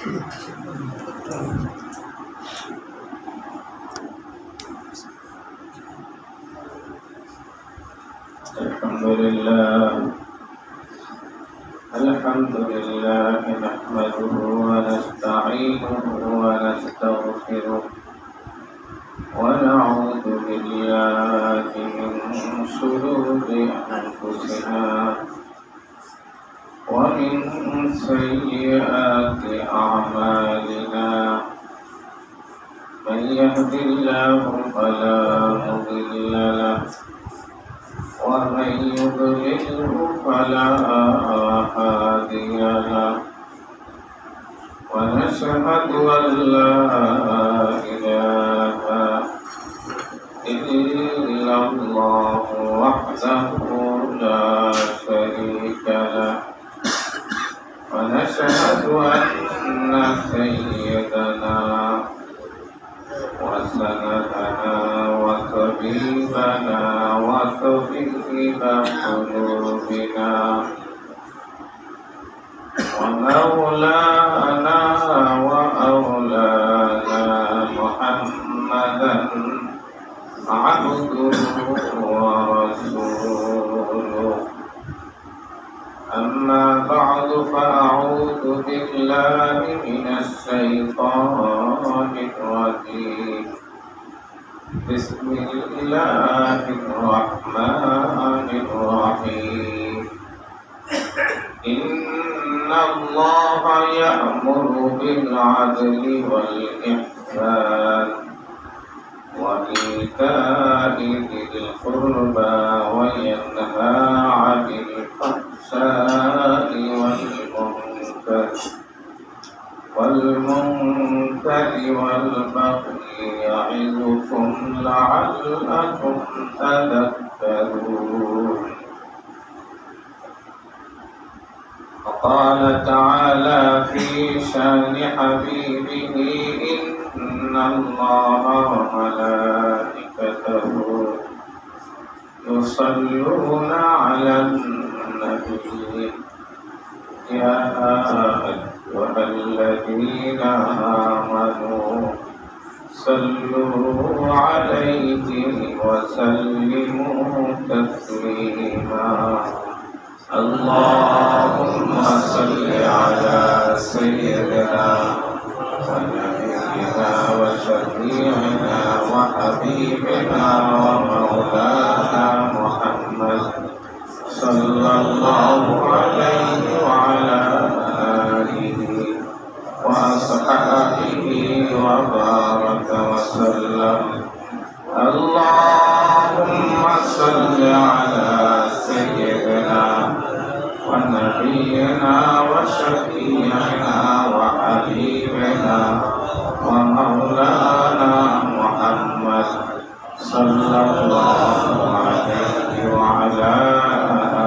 الحمد لله نحمده ونستعينه ونستغفره ونعوذ بالله من شرور أنفسنا ومن سيئات أعمالنا من يهد الله فلا مضل له ومن يضلله فلا هادي له ونشهد أن لا إله إلا الله وحده لا شريك له ونشهد أن سيدنا وسندنا وطبيبنا وطبيب قلوبنا ومولانا وأولانا محمدا عبده ورسوله أما بعد فأعوذ بالله من الشيطان الرجيم بسم الله الرحمن الرحيم إن الله يأمر بالعدل والإحسان وإيتاء ذي القربى وينهى عن الفحشاء والمنكر والبغي يعظكم لعلكم تذكرون وقال تعالى في شان حبيبه إن الله وملائكته يصلون على النبي يا أيها الذين آمنوا صلوا عليه وسلموا تسليما اللهم صل على سيدنا ونبينا وشفيعنا وحبيبنا ومولانا محمد صلى الله عليه وعلى آله وأصحابه وبارك وسلم اللهم صل على سيدنا ونبينا وشفيعنا وحبيبنا ومولانا محمد صلى الله عليه وعلى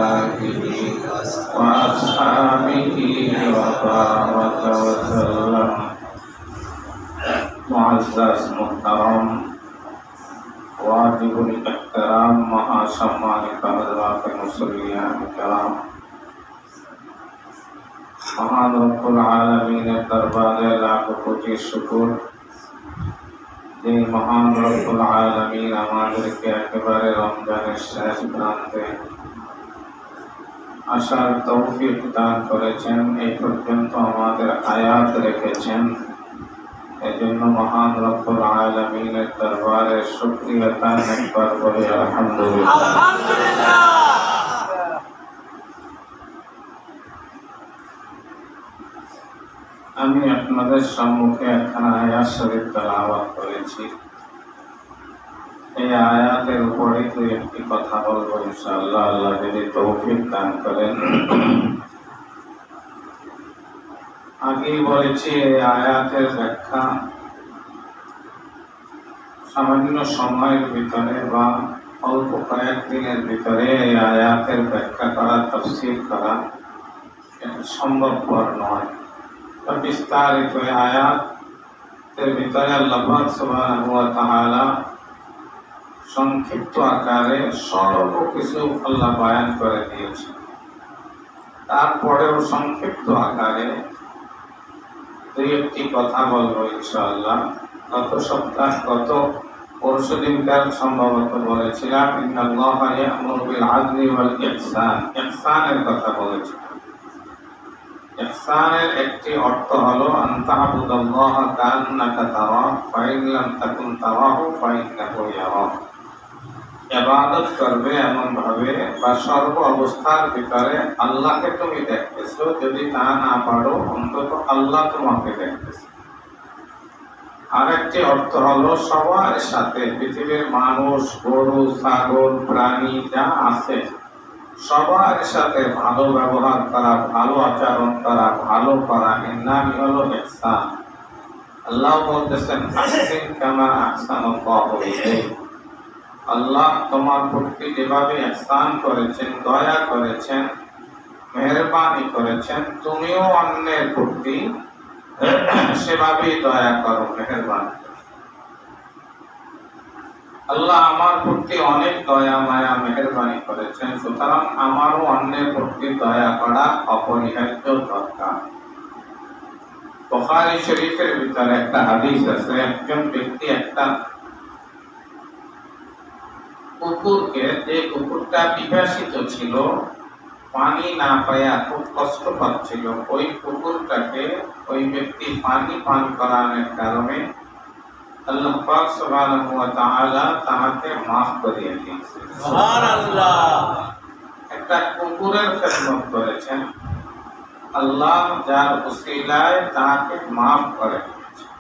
آله وأصحابه وبارك وسلم معزز محترم واجب الاحترام مع সম্মানিত হযরত মুসলিয়ান کرام মহান রব্বুল আলামিনের দরবারে লাখ কোটি শুকর যে মহান রব্বুল আলামিন আমাদেরকে একেবারে রমজানের শেষ প্রান্তে আসার তৌফিক দান করেছেন এই পর্যন্ত আমাদের হায়াত রেখেছেন এজন্য মহান রব্বুল আলামিনের দরবারে শুকরিয়া তান একবার বলি আলহামদুলিল্লাহ আলহামদুলিল্লাহ আমি আপনাদের সম্মুখে একখানা আয়াত শরীফ তেলাওয়াত করেছি এই আয়াতের উপরে দুই একটি কথা বলবো ইনশাআল্লাহ আল্লাহ যদি তৌফিক দান করেন আগেই বলেছি এই আয়াতের ব্যাখ্যা সামান্য সময়ের ভিতরে বা অল্প কয়েকদিনের ভিতরে এই আয়াতের ব্যাখ্যা করা তাফসীর করা সম্ভবপর নয় বিস্তারিত আয়াতের ভিতরে আল্লাহ পাক সুবহানাহু ওয়া তাআলা সংক্ষিপ্ত আকারে সর্বকিছু আল্লাহ বয়ান করে দিয়েছে তারপরেও সংক্ষিপ্ত আকারে দুই একটি কথা বলবো ইনশাআল্লাহ। গত সপ্তাহ গত পরশু দিনকার সম্ভবত বলেছিলাম ইন্নাল্লাহা ইয়া'মুরু বিল আদলি ওয়াল ইহসান, ইহসানের কথা বলেছিলাম। ইহসানের একটি অর্থ হলো আন তা'বুদাল্লাহা কাআন্নাকা তারাহু ফাইন লাম তাকুন তারাহু ফাইন্নাহু ইয়ারাক। ইবাদত করবে এমন ভাবে বা সর্ব অবস্থার ভিতরে আল্লাহকে তুমি দেখতেছো, যদি তা না পারো অন্তত আল্লাহ তোমাকে দেখতেছে। আরেকটি অর্থ হলো সবার সাথে, পৃথিবীর মানুষ, গরু, ছাগল, প্রাণী যা আছে সবার সাথে ভালো ব্যবহার করা, ভালো আচরণ করা, ভালো করা, এর নামই হলো ইহসান। আল্লাহ বলতেছেন আহসিন কামা আহসানাল্লাহু ইলাইক। আল্লাহ তোমার প্রতি যেভাবে ইহসান করেছেন, দয়া করেছেন, মেহেরবানি করেছেন, তুমিও অন্যের প্রতি সেভাবেই দয়া করো, মেহেরবানি। আল্লাহ আমার প্রতি অনেক দয়া মায়া মেহেরবানি করেছেন, সুতরাং আমারও অন্যের প্রতি দয়া করা অপরিহার্য দরকার। বুখারী শরীফের ভিতরে একটা হাদিস আছে, একজন ব্যক্তি একটা কুকুরকে, যে কুকুরটা বিভাসিত ছিল, পানি না পায়া খুব কষ্ট পাচ্ছিল, ওই কুকুরটাকে ওই ব্যক্তি পানি পান করানোর কারণে আল্লাহ পাক সুবহানাহু ওয়া তাআলা তাকে মাফ করিয়ে দিয়েছেন। সুবহানাল্লাহ। একটা কুকুরের খেদমত করেছেন, আল্লাহ যার উসিলায় তাকে মাফ করে দিয়েছেন।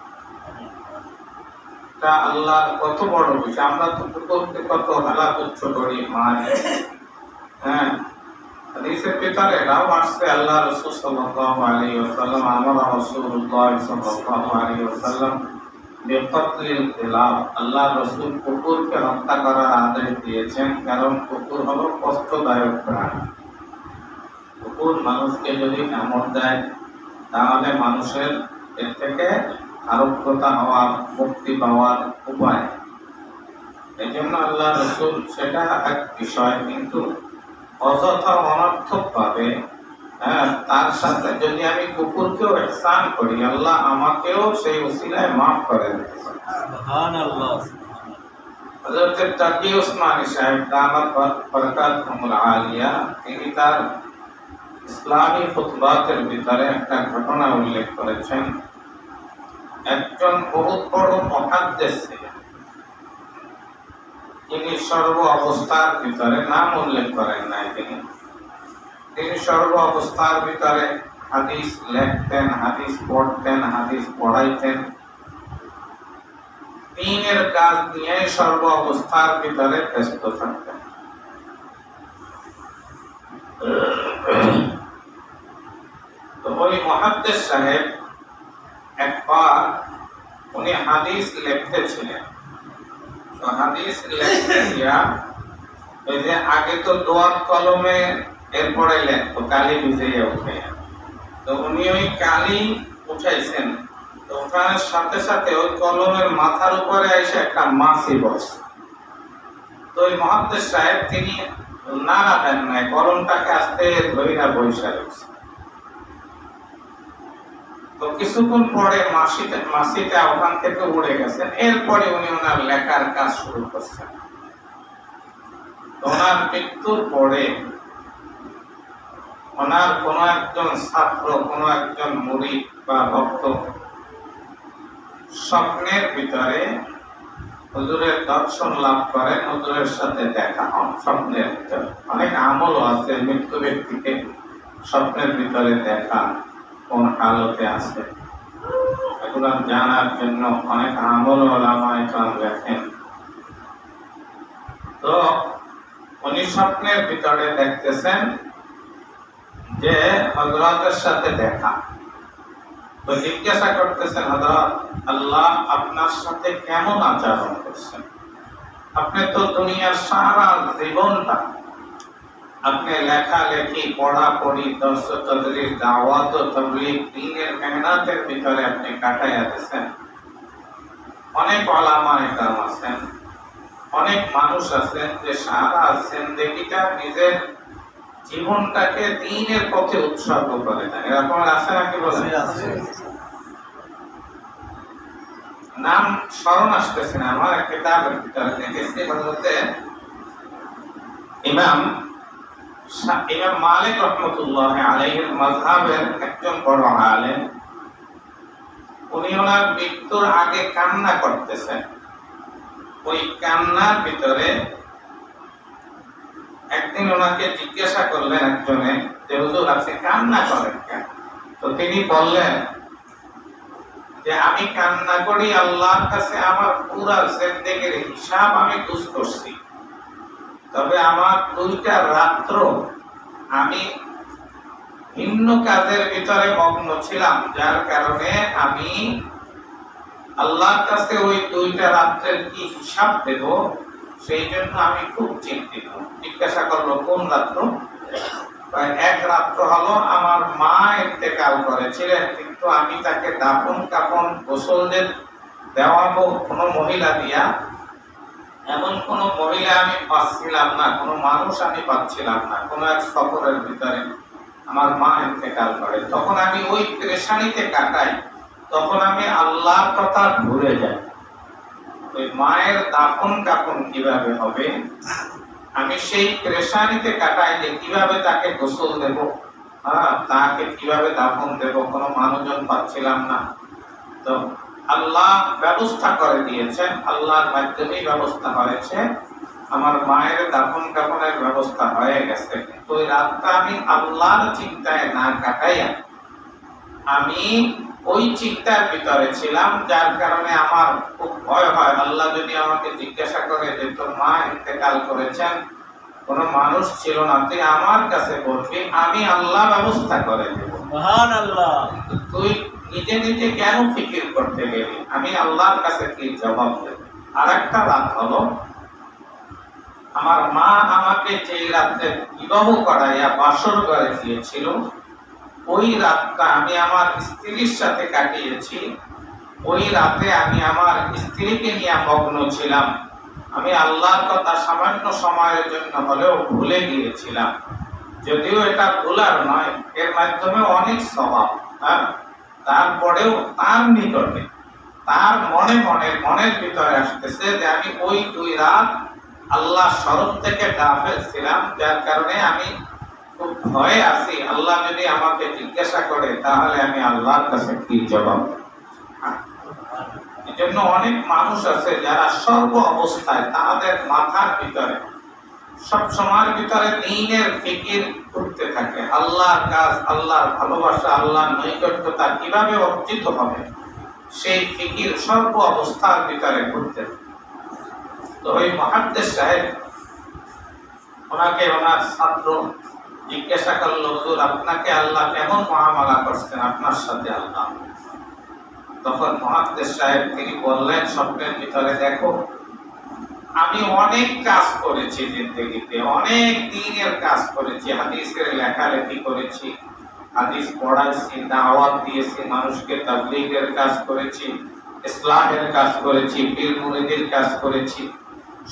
এটা আল্লাহর কত বড় বিষয়। আমরা তো কুকুরকে কত হেলা তুচ্ছ করি, মারি। হ্যাঁ, হাদিসের ভিতরে রাও আসছে আল্লাহ রাসূল সাল্লাল্লাহু আলাইহি ওয়াসাল্লাম, আমরা রাসূলুল্লাহ সাল্লাল্লাহু আলাইহি ওয়াসাল্লাম বিকতলিল কিলাব, আল্লাহ রাসূল কুকুরকে হত্যা করার আদেশ দিয়েছেন, কারণ কুকুর হলো কষ্টদায়ক প্রাণী। কুকুর মানুষকে যদি কামড় দেয় তাহলে মানুষের এর থেকে আরোগ্যতা হওয়ার, মুক্তি পাওয়ার উপায়। এই জন্য আল্লাহ রাসূল, সেটা এক বিষয়, কিন্তু অযথা অনর্থক ভাবে তার সাথে যদি আমি কুকুরকেও ইহসান করি, আল্লাহ আমাকেও সেই উসিলায় মাফ করে দেন। সুবহানাল্লাহ। হযরত তাকি উসমানী সাহেব দামাত বরকাতুহুল আলিয়া, তিনি তার ইসলামী খুতবাতের ভিতরে একটা ঘটনা উল্লেখ করেছেন। একজন বহুত বড় মুহাদ্দিস ছিলেন, তিনি সর্ব অবস্থার ভিতরে, নাম উল্লেখ করেন নাই তিনি সর্ব অবস্থার ভিতরে হাদিস লেখতেন, হাদিস পড়তেন, হাদিস পড়াইতেন, দ্বীনের কাজ নিয়ে সর্ব অবস্থার ভিতরে ব্যস্ত থাকতেন। তো ওই মুহাদ্দিস সাহেব একবার উনি হাদিস লিখতেছিলেন। তো হাদিস লিখতে গিয়া ওই যে আগে তো দোয়াত কলমে এরপরে লেখতো, কালি ভিজিয়ে উঠে, তো উনি ওই কালি উঠাইছেন। তো ওঠানোর সাথে সাথে ওই কলমের মাথার উপরে এসে একটা মাছি বসে। তো ওই মুহাদ্দিস সাহেব তিনি নাড়া দেন নাই, কলমটাকে আস্তে ধইরা বইসা রয়েছে। তো কিছুক্ষণ পরে মাছিটা ওখান থেকে উড়ে গেছেন। এরপরে উনি ওনার লেখার কাজ শুরু করছেন। ওনার মৃত্যুর পরে ওনার কোন একজন ছাত্র, কোন একজন মুরিদ বা ভক্ত স্বপ্নের ভিতরে হুজুরের দর্শন লাভ করেন, হুজুরের সাথে দেখা হন স্বপ্নের ভিতরে। অনেক আমলও আছে মৃত্যু ব্যক্তিকে স্বপ্নের ভিতরে দেখা, কোন হালতে আছে, এগুলো জানার জন্য অনেক আমল ওলামায়ে কেরাম লেখেন। তো উনি স্বপ্নের ভিতরে দেখতেছেন যে হযরতের সাথে দেখা। তো জিজ্ঞাসা করতেছেন, হযরত, আল্লাহ আপনার সাথে কেমন আচরণ করছেন? আপনি তো দুনিয়ার সারা জীবনটা আপনি লেখালেখি, পড়াপড়ি, দর্শ তদরিস, দাওয়াত ও তাবলীগ, দ্বীনের মেহনতের ভিতরে আপনি কাটাইয়া দিয়েছেন। অনেক ওলামায়ে কেরাম আছেন, অনেক মানুষ আছেন যে সারা জিন্দেগিটা নিজের জীবনটাকে দ্বীনের পথে উৎসর্গ করে দেন। এরকম আছে নাকি? বলেন। নাম স্মরণ আসতেছে না, আমার কিতাবের ভিতরে দেখেছি বলতে ইমাম মালিক রহমতুল্লাহ আলাইহির মাযহাবের একজন বড় আলেম, উনি ওনার মৃত্যুর আগে কান্না করতেছেন। ওই কান্নার ভিতরে একদিন ওনাকে জিজ্ঞাসা করলেন একজনে যে হুজুর আপনি কান্না করেন কেন? তো তিনি বললেন যে আমি কান্না করি আল্লাহর কাছে আমার পুরা জিন্দেগির হিসাব আমি বুঝ করছি, তবে আমার 2টা রাত্র আমি ভিন্ন কাজের ভিতরে মগ্ন ছিলাম, যার কারণে আমি আল্লাহর কাছে ওই 2টা রাত্রের কি হিসাব দেব সেই জন্য আমি খুব চিন্তিত। জিজ্ঞাসা করলো কোন রাত্র? এক রাত্র হলো আমার মা ইন্তেকাল করেছিলেন, কিন্তু আমি তাকে দাফন কাফন গোসল যে দেওয়াবো কোনো মহিলা দিয়া, এমন কোন মহিলা আমি পাচ্ছিলাম না, কোনো মানুষ আমি পাচ্ছিলাম না। কোন এক সফরের ভিতরে আমার মা ইন্তেকাল করে, তখন আমি ওই পেরেশানিতে কাটাই, তখন আমি আল্লাহর কথা ভুলে যাই। ওই মায়ের দাফন কাফন কিভাবে হবে আমি সেই পেরেশানিতে কাটাই, যে কিভাবে তাকে গোসল দেব, তাকে কিভাবে দাফন দেব, কোনো মানুষজন পাচ্ছিলাম না। তো আল্লাহ ব্যবস্থা করে দিয়েছেন, আল্লাহর মাধ্যমেই ব্যবস্থা হয়েছে, আমার মায়ের দাফন কাফনের ব্যবস্থা হয়ে গেছে। তো ওই রাতটা আমি আল্লাহর চিন্তায় না কাটাইয়া আমি ওই চিন্তার ভিতরে ছিলাম, যার কারণে আমার খুব ভয় হয় আল্লাহ যদি আমাকে জিজ্ঞাসা করে যে তোর মা ইন্তেকাল করেছেন, কোনো মানুষ ছিল না, তুই আমার কাছে বলবি, আমি আল্লাহ ব্যবস্থা করে দেব। সুবহানাল্লাহ। তুই নিজে নিজে কেন ফিকির করতে গেলি, আমি আল্লাহর কাছে কি জবাব দেব? আর একটা রাত হলো আমার মা আমাকে যেই রাত্রে বিবাহ করাইয়া বাসর ঘরে দিয়েছিল, ওই রাতটা আমি আমার স্ত্রীর সাথে কাটিয়েছি। ওই রাতে আমি আমার স্ত্রীকে নিয়ে মগ্ন ছিলাম, আমি আল্লাহর কথা সামান্য সময়ের জন্য হলেও ভুলে গিয়েছিলাম। যদিও এটা ভুলার নয়, এর মাধ্যমে অনেক স্বভাব, তারপরেও তার নিকটে তার মনের ভিতরে আসতেছে যে আমি ওই 2 রাত আল্লাহ স্মরণ থেকে গাফেল ছিলাম, যার কারণে আমি খুব ভয়ে আছি। আল্লাহ যদি আমাকে জিজ্ঞাসা করে তাহলে আমি আল্লাহর কাছে কি জবাব দেব? এজন্য অনেক মানুষ আছে যারা সর্ব অবস্থায় তাদের মাথার ভিতরে সব সময়ের ভিতরে দ্বীনের ফিকির করতে থাকে, আল্লাহর কাজ, আল্লাহর ভালোবাসা, আল্লাহর নৈকট্যতা কিভাবে অর্জিত হবে সেই ফিকির সর্ব অবস্থার ভিতরে করতে। তো ওই মুহাদ্দিস সাহেব ওনাকে ওনার ছাত্র জিজ্ঞাসা করলো হুজুর আপনাকে আল্লাহ কেমন মুআমালা করছেন, আপনার সাথে আল্লাহ? তখন মুহাদ্দিস সাহেব তিনি বললেন স্বপ্নের ভিতরে, দেখো আমি অনেক কাজ করেছি জিন্দেগিতে, অনেক দ্বীনের কাজ করেছি, হাদিসের লেখালেখি করেছি, হাদিস পড়াইছি, দাওয়াত দিয়েছি, মানুষকে তাবলীগের কাজ করেছি, ইসলাহের কাজ করেছি, পীর মুরিদের কাজ করেছি,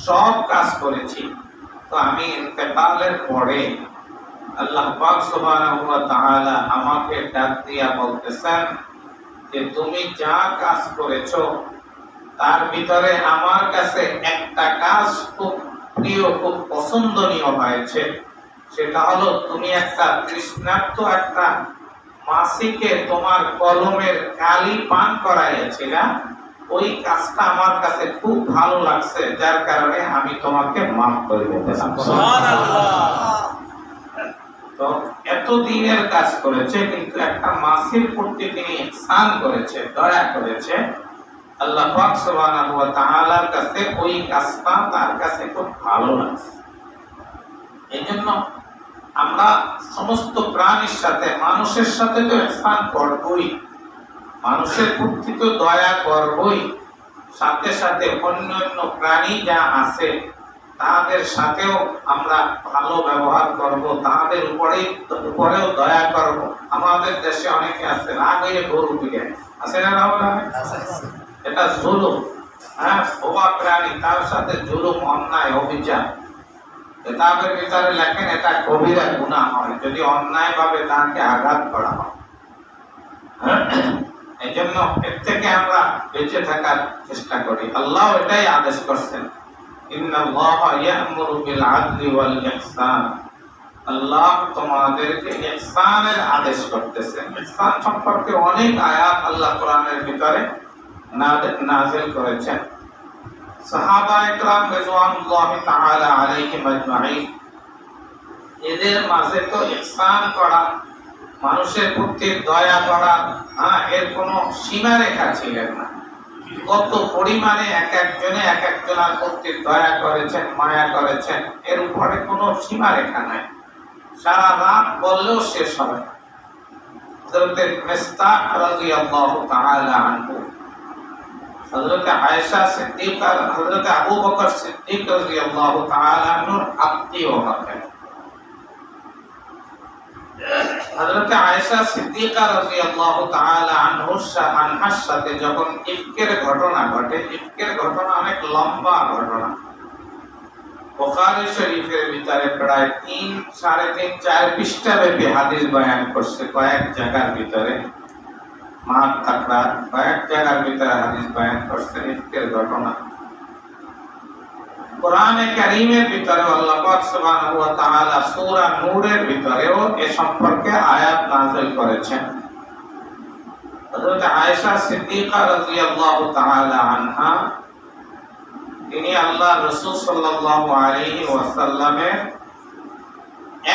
সব কাজ করেছি। তো আমি ইন্তেকালের পরে আল্লাহ পাক সুবহানাহু ওয়া তাআলা আমাকে ডাক দিয়া বলতেছেন যে তুমি যা কাজ করেছো তার ভিতরে আমার কাছে একটা কাজ খুব প্রিয়, খুব পছন্দনীয় হয়েছে। সেটা হলো তুমি একটা তৃষ্ণার্ত একটা মাসিকে তোমার কলমের কালি পান করাইয়াছিলা, ওই কাজটা আমার কাছে খুব ভালো লাগছে, যার কারণে আমি তোমাকে মাফ করে দিলাম। সুবহানাল্লাহ। তো এত দিনের কাজ করেছে, কিন্তু একটা মাসির প্রতি তিনি ইহসান করেছে, দয়া করেছে, আল্লাহ পাক সুবহানাহু ওয়া তাআলার কাছে ওই কাজটা তার কাছে খুব ভালো লাগছে। এইজন্য আমরা সমস্ত প্রাণীর সাথে, মানুষের সাথে তো ইহসান করবই, মানুষের প্রতি তো দয়া করবই, সাথে সাথে অন্যান্য প্রাণী যা আছে তাদের সাথেও আমরা ভালো ব্যবহার করব, তাদের উপরেও দয়া করব। আমাদের দেশে অনেকে আছে রাগ হয়ে গরু পিটে, আছে না? এটা জুলুম, বোবা প্রাণী, তার সাথে জুলুম, অন্যায়, অবিচার। কিতাবের ভিতরে লেখেন এটা কবিরা গুনাহ হয় যদি অন্যায় ভাবে তাকে আঘাত করা হয়। এজন্য এর থেকে আমরা বেঁচে থাকার চেষ্টা করি। আল্লাহ এটাই আদেশ করছেন, ইন্নাল্লাহা ইয়া'মুরু বিল আদলি ওয়াল ইহসান। আল্লাহ তোমাদেরকে ইহসানের আদেশ করতেছেন। ইহসান সম্পর্কে অনেক আয়াত আল্লাহ কোরআনের ভিতরে নাযিল করেছেন। সাহাবায়ে কেরাম রিজওয়ানুল্লাহি তাআলা আলাইহিম আজমাইন, এদের মাঝে তো ইহসান করা, মানুষের প্রতি দয়া করা, এর কোনো সীমারেখা ছিলেন না। কত পরিমাণে এক একজনে এক একজনের প্রতি দয়া করেছেন, মায়া করেছেন, এর উপরে কোনো সীমারেখা নাই। সারা রাত বললেও শেষ হবে না। হযরত মিসতাহ রাদিয়াল্লাহু তাআলা আনহু, হযরত আয়েশা সিদ্দিকা, হযরত আবু বকর সিদ্দিক রাদিয়াল্লাহু তাআলা আনহুর আত্মীয় হতেন। হযরত আয়েশা সিদ্দিকা রাদিয়াল্লাহু তাআলা আনহার সাথে যখন ইফকের ঘটনা ঘটে, ইফকের ঘটনা অনেক লম্বা ঘটনা। বুখারী শরীফের ভিতরে প্রায় 3, 3.5, 4 পৃষ্ঠা ব্যাপী হাদিস বয়ান করছে। কয়েক জায়গার ভিতরে কয়েক জায়গার ভিতরে হাদিস বয়ান করছে ইফকের ঘটনা। কোরআনে কারীমের ভিতরে আল্লাহ পাক সুবহানাহু ওয়া তাআলা সূরা নূরের ভিতরেও এ সম্পর্কে আয়াত নাযিল করেছেন। হযরত আয়েশা সিদ্দিকা রাদিয়াল্লাহু তাআলা আনহা, তিনি আল্লাহ রাসূল সাল্লাল্লাহু আলাইহি ওয়াসাল্লামের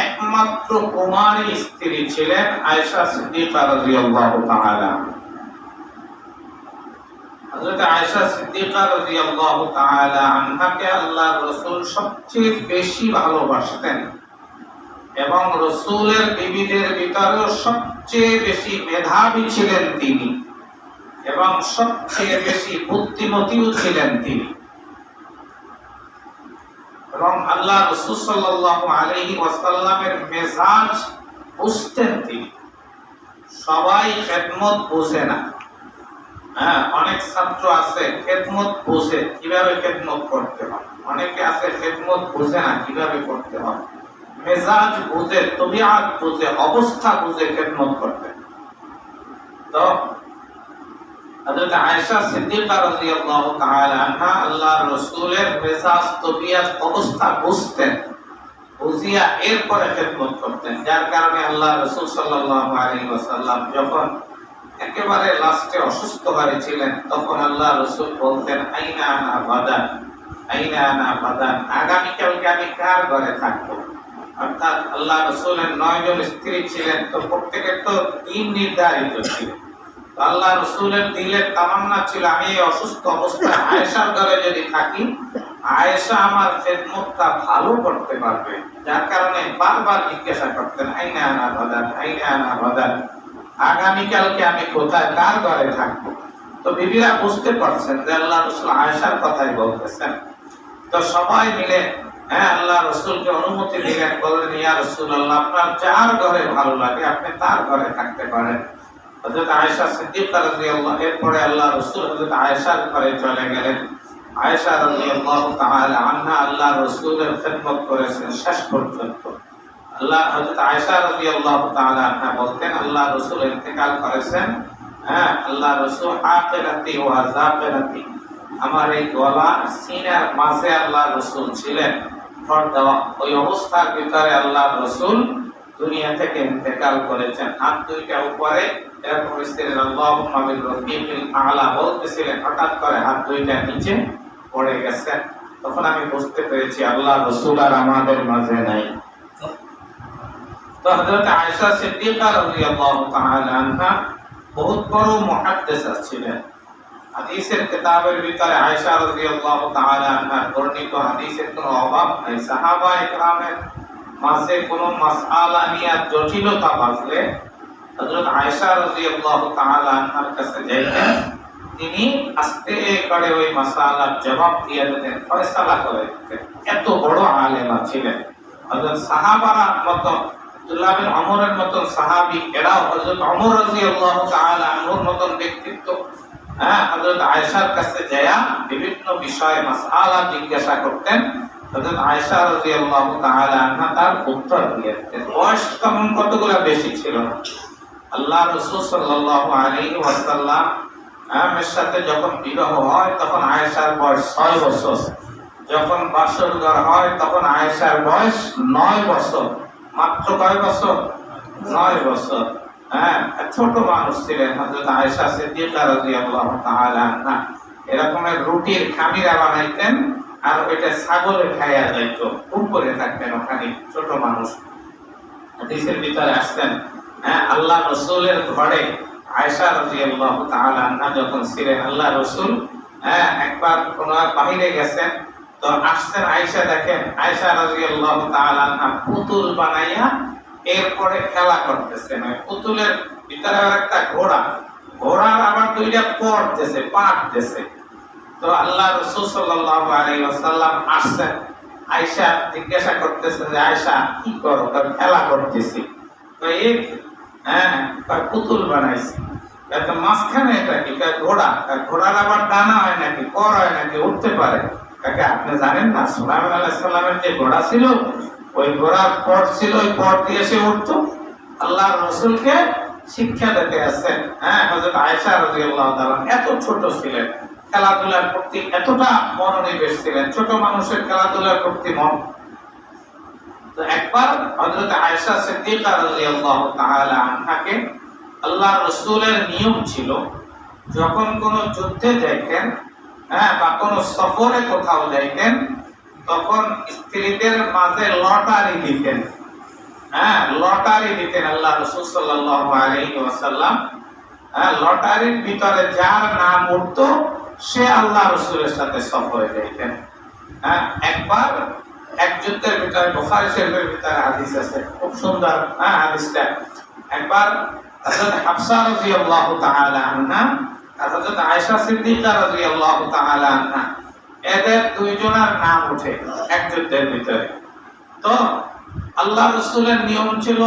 একমাত্র কুমারী স্ত্রী ছিলেন আয়েশা সিদ্দিকা রাদিয়াল্লাহু তাআলা। হযরত আয়েশা সিদ্দিকা রাদিয়াল্লাহু তাআলা আনহাকে আল্লাহর রাসূল সবচেয়ে বেশি ভালোবাসতেন এবং রাসূলের বিবিদের ভিতরেও সবচেয়ে বেশি মেধাবী ছিলেন তিনি এবং সবচেয়ে বেশি বুদ্ধিমতীও ছিলেন তিনি। এবং আল্লাহ রাসূল সাল্লাল্লাহু আলাইহি ওয়াসাল্লামের মেজাজ বুঝতেন তিনি। সবাই খেদমত বোঝে না। অনেক ছাত্র আছে খেদমত বোঝে কিভাবে খেদমত করতে হয়, অনেকে আছে খেদমত বোঝে না কিভাবে করতে হয়। মেজাজ বুঝে, তবিয়াত বুঝে, অবস্থা বুঝে খেদমত করতে। তো হযরত আয়েশা সিদ্দিকা রাদিয়াল্লাহু তাআলা আনহা আল্লাহর রাসূলের মেজাজ, তবিয়াত, অবস্থা বুঝতেন, বুঝিয়া এরপরে খেদমত করতেন। যার কারণে আল্লাহ রাসূল সাল্লাল্লাহু আলাইহি ওয়াসাল্লাম যখন একেবারে লাস্টে অসুস্থ হয়েছিলেন, তখন আল্লাহ রাসূল বলতেন, আইনা আনা গাদান, আইনা আনা গাদান, আগামীকালকে আমি কার ঘরে থাকবো। অর্থাৎ আল্লাহ রাসূলের 9 জন স্ত্রী ছিলেন, তো প্রত্যেকের তো দিন নির্ধারিত ছিল। আল্লাহ রাসূলের দিলের তামান্না ছিল, আমি এই অসুস্থ অবস্থায় আয়েশার ঘরে যদি থাকি, আয়েশা আমার খেদমতটা ভালো করতে পারবে। যার কারণে বারবার জিজ্ঞাসা করতেন, আইনা আনা গাদান, আইনা আনা গাদান, আগামীকালকে আমি কোথায় কার ঘরে থাকবো। তো বিবিরা বুঝতে পারছেন যে আল্লাহ রাসূল আয়েশার কথাই বলতেছেন। তো সবাই মিলে আল্লাহ রাসূলকে অনুমতি দিলেন, বললেন, ইয়া রাসূলুল্লাহ, আপনার যার ঘরে ভালো লাগে আপনি তার ঘরে থাকতে পারেন। হযরত আয়েশা সিদ্দিকা রাদিয়াল্লাহু, এরপরে আল্লাহ রাসূল হযরত আয়েশার ঘরে চলে গেলেন। আয়েশা রাদিয়াল্লাহু তাআলা আনহা আল্লাহ রাসূলের খেদমত করেছেন শেষ পর্যন্ত। হযরত আয়েশা রাদিয়াল্লাহু তাআলা আনহা বলতেন, আল্লাহ রাসূল ইন্তেকাল করেছেন, আল্লাহ রাসূল আখিরাতি ওয়া যাকিরাতি, আমার এই গলা সিনার মাঝে আল্লাহ রাসূল ছিলেন পর্দা। ওই অবস্থার ভিতরে আল্লাহ রাসূল দুনিয়া থেকে ইন্তেকাল করেছেন। হাত দুইটা উপরে এরকম ছিলেন, আল্লাহুম্মা বিল রফিকিল আলা বলতেছিলেন, হঠাৎ করে হাত দুইটা নিচে পড়ে গেছে। তখন আমি বুঝতে পেরেছি আল্লাহ রাসূল আর আমাদের মাঝে নাই। তো হযরত আয়েশা সিদ্দিকা রাদিয়াল্লাহু তাআলা আনহা বহুত বড় মুহাদ্দিসা ছিলেন। হাদিসের কিতাবের ভিতরে আয়েশা রাদিয়াল্লাহু তাআলা আনহার বর্ণিত হাদিসের কোনো অভাব নাই। সাহাবায়ে কেরামের মাঝে কোনো মাসআলা নিয়ে জটিলতা বাজলে হযরত আয়েশা রাদিয়াল্লাহু তাআলা আনহার কাছে যাইতেন, তিনি আস্তে করে ওই মাসআলার জবাব দিয়ে দিতেন, ফয়সালা করে দিতেন। এত বড় আলেমা ছিলেন। হযরত সাহাবারা মতো আব্দুল্লাহ বিন ওমরের মতন সাহাবী, এরাও হযরত ওমর রাদিয়াল্লাহু তাআলা আনহুর মতন ব্যক্তিত্ব হযরত আয়েশার কাছে যায়া বিভিন্ন বিষয়ে মাসআলা জিজ্ঞাসা করতেন। হযরত আয়েশা রাদিয়াল্লাহু তাআলা আনহা তার উত্তর দিতেন। বয়স তখন কতগুলো বেশি ছিল না, আল্লাহ রাসূল সাল্লাল্লাহু আলাইহি ওয়াসাল্লাম এর সাথে যখন বিবাহ হয় তখন আয়েশার বয়স 6 বছর, যখন বাসরঘর হয় তখন আয়েশার বয়স 9 বছর। মাত্র কয় বছর? 9 বছর। হ্যাঁ, ছোট মানুষ ছিলেন হযরত আয়েশা সিদ্দিকা রাদিয়াল্লাহু তাআলা আনহা। এরকমের রুটির খামিরা বানাইতেন আর ওইটা ছাগলে খাইয়া যাইতো, উপরে থাকতেন ওখানে, ছোট মানুষ। হাদিসের ভিতরে আসতেন, হ্যাঁ, আল্লাহ রাসূলের ঘরে আয়েশা রাদিয়াল্লাহু তাআলা আনহা যখন ছিলেন, আল্লাহ রাসূল একবার কোন বাহিরে গেছেন, তো আসছেন, আয়েশা দেখেন আয়েশা রাদিয়াল্লাহু তাআলা আনহা পুতুল বানাইয়া এরপরে খেলা করতেছেন। ওই পুতুলের ভিতরে একটা ঘোড়া, ঘোড়ার আবার দুইটা পর দিয়েছে, পাট দিয়েছে। তো আল্লাহ রাসূল সাল্লাল্লাহু আলাইহি ওয়াসাল্লাম আসছেন, আয়েশা জিজ্ঞাসা করতেছেন যে আয়েশা কি করো? খেলা করতেছি। তো এই পুতুল বানাইছি। একটা মাঝখানে এটা কি? ঘোড়া। ঘোড়ার আবার ডানা হয় নাকি, পর হয় নাকি, উঠতে পারে। তাকে আপনি জানেন না, সুলাইমান আলাইহিস সালামের যে ঘোড়া ছিল, ওই ঘোড়ার পর ছিল, ওই পর দিয়ে সে উঠতো। আল্লাহ রাসূলকে শিক্ষা দিতে আসছেন। হযরত আয়েশা রাদিয়াল্লাহু তাআলা এত ছোট ছিলেন, খেলাধুলার প্রতি এতটা মনোনিবেশ ছিলেন, ছোট মানুষের খেলাধুলার প্রতি মন। তো একবার হযরত আয়েশা সিদ্দিকা রাদিয়াল্লাহু তাআলা আনহাকে আল্লাহ রাসূলের নিয়ম ছিল, যখন কোন যুদ্ধে যাইতেন বা কোন সফরে কোথাও যাইতেন, তখন স্ত্রীদের মাঝে লটারি দিতেন। লটারি দিতেন আল্লাহ রাসূল সাল্লাল্লাহু আলাইহি ওয়াসাল্লাম। লটারির ভিতরে যার নাম উঠতো সে আল্লাহ রাসূলের সাথে সফরে যাইতেন। একবার এক যুদ্ধের ভিতরে, বুখারী শরীফের ভিতরে হাদিস আছে, খুব সুন্দর হাদিসটা। একবার হযরত হাফসা রাদিয়াল্লাহু তাআলা আনহা আর হযরত আয়েশা সিদ্দিকা রাদিয়াল্লাহু তাআলা আনহা, এদের দুইজনের নাম উঠে এক যুদ্ধের ভিতরে। তো আল্লাহ রাসূলের নিয়ম ছিল,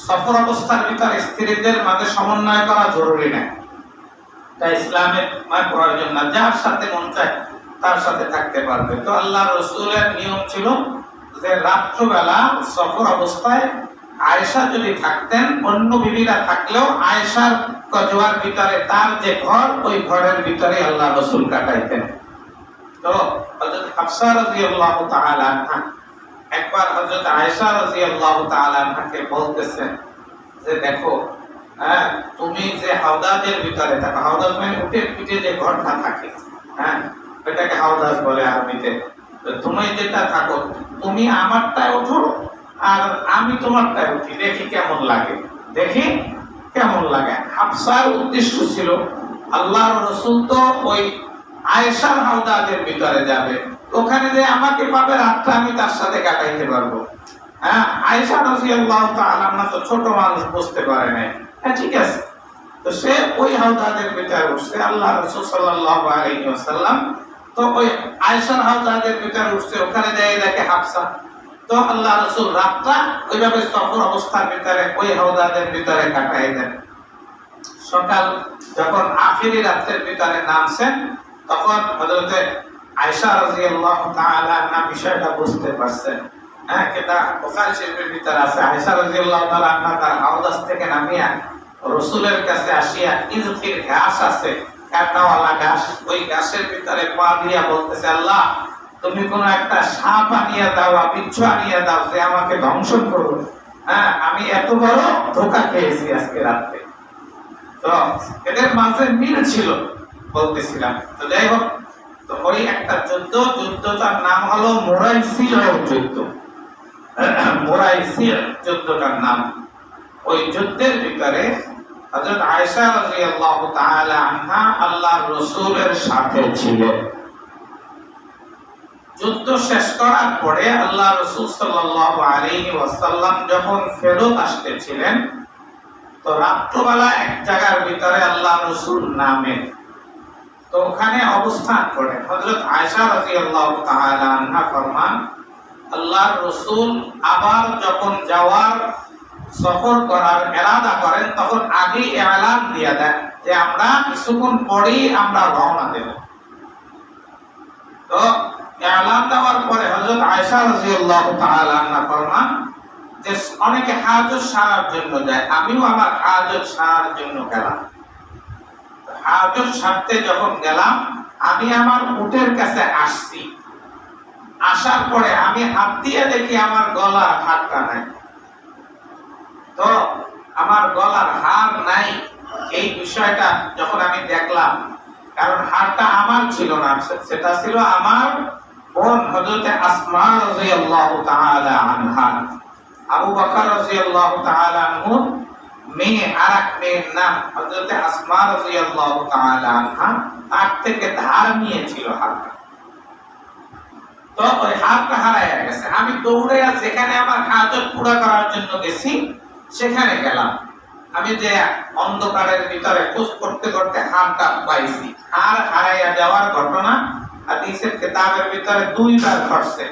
সফর অবস্থার ভিতরে স্ত্রীদের মাঝে সমন্বয় করা জরুরি না, তাই ইসলামের প্রয়োজন না, যার সাথে মন চায় তার সাথে থাকতে পারবে। তো আল্লাহ রাসূলের নিয়ম ছিল যে রাত্রবেলা সফর অবস্থায় আয়েশা যদি থাকতেন, অন্য বিবিরা থাকলেও আয়েশার কজওয়ার ভিতরে তার যে ঘর, ওই ঘরের ভিতরে আল্লাহ রাসূল কাটাইতেন। তো হযরত হাফসা রাদিয়াল্লাহু তাআলা আনহা একবার হযরত আয়েশা রাদিয়াল্লাহু তাআলা আনহাকে বলতেছেন যে দেখো, তুমি যে হাওদাজের ভিতরে থাকো, হাওদাজ মানে উটের পিঠে যে ঘরটা থাকে, এটাকে হাওদাজ বলে আরবিতে। তুমি যেটা থাকো, তুমি আমারটায় ওঠো আর আমি তোমারটায় উঠি, দেখি কেমন লাগে, দেখি কেমন লাগে। হাফসার উদ্দেশ্য ছিল আল্লাহর রাসূল তো ওই আয়েশার হাওদাজের ভিতরে যাবে, ওখানে যে আমাকে পাবে, রাতটা আমি তার সাথে কাটাইতে পারবো। আয়েশা রাদিয়াল্লাহু তাআলা আনহা তো ছোট মানুষ, বুঝতে পারে নাই। ঠিক আছে, তো সে ওই হাওদাজের ভিতরে উঠছে। আল্লাহ রাসূল সাল্লাল্লাহু আলাইহি ওয়াসাল্লাম তো ওই আয়েশার হাওদাজের ভিতরে উঠছে, ওখানে যাই দেখে হাফসা। তো আল্লাহ রাসূল রাতটা ওইভাবে সফর অবস্থার ভিতরে ওই হাওদাজের ভিতরে কাটাই দেন। সকাল যখন আখিরি রাতের ভিতরে নামছেন, তখন হযরতে আয়েশা রাদিয়াল্লাহু তাআলা আনহা বিষয়টা বুঝতে পারছেন। এটা বুখারী শরীফের ভিতরে আছে। আয়েশা রাদিয়াল্লাহু তাআলা আনহা তার হাওদাজ থেকে নামিয়া রাসূলের কাছে আসিয়া ইজফির ঘাস আছে, কাঁটাওয়ালা ঘাস, ওই ঘাসের ভিতরে পা দিয়া বলতেছে, আল্লাহ তুমি কোন একটা সাপ আনিয়ে দাও, বিচ্ছু আনিয়ে দাও, যে আমাকে ধ্বংস করো। আমি এত বড় ধোঁকা খেয়েছি আজকে রাতে। তো এদের মাঝে মিল ছিল বলতেছিলাম। তো যাই হোক, তো ওই একটা যুদ্ধটার নাম হলো মুরাইসির যুদ্ধ। মুরাইসির যুদ্ধটার নাম। ওই যুদ্ধের ভিতরে হযরত আয়েশা রাদিয়াল্লাহু তাআলা আনহা আল্লাহর রাসূলের সাথে ছিলেন। যুদ্ধ শেষ করার পরে আল্লাহ রাসূল সাল্লাল্লাহু আলাইহি ওয়াসাল্লাম যখন ফেরত আসতেছিলেন, তো রাত্রবেলা এক জায়গার ভিতরে আল্লাহ রাসূল নামেন। তো ওখানে অবস্থান করেন। হযরত আয়েশা রাদিয়াল্লাহু তাআলা আনহা ফরমান, আল্লাহর রাসূল আবার যখন যাওয়ার সফর করার ইরাদা করেন, তখন আগেই এলান দিয়ে দেন যে আমরা কিছুক্ষণ পরেই আমরা রওনা দেব। তো এলান দেওয়ার পরে হযরত আয়েশা রাদিয়াল্লাহু তাআলা আনহা ফরমান যে অনেকে হাজত সারার জন্য যায়, আমিও আমার হাজত সারার জন্য গেলাম। হাজত সারতে যখন গেলাম, আমি আমার উটের কাছে আসছি। আসার পরে আমি হাত দিয়ে দেখি আমার গলার হারটা নাই। তো আমার গলার হার নাই, এই বিষয়টা যখন আমি দেখলাম, কারণ হারটা আমার ছিল না, সেটা ছিল আমার বোন হযরতে আসমা রাদিয়াল্লাহু তাআলা আনহা। আবু বকর রাদিয়াল্লাহু তাআলা আনহু মেয়ে, আরেক মেয়ের নাম হযরতে আসমা রাদিয়াল্লাহু তাআলা আনহা, তার থেকে ধার নিয়েছিল হারটা। তো ওই হারটা হারায় গেছে। আমি দৌড়ে যেখানে আমার হাজত পুরা করার জন্য গেছি সেখানে গেলাম। আমি যে অন্ধকারের ভিতরে খোঁজ করতে করতে হারটা পাইছি। হার হারাইয়া যাওয়ার ঘটনা হাদিসের কিতাবের ভিতরে দুইবার ঘটছে।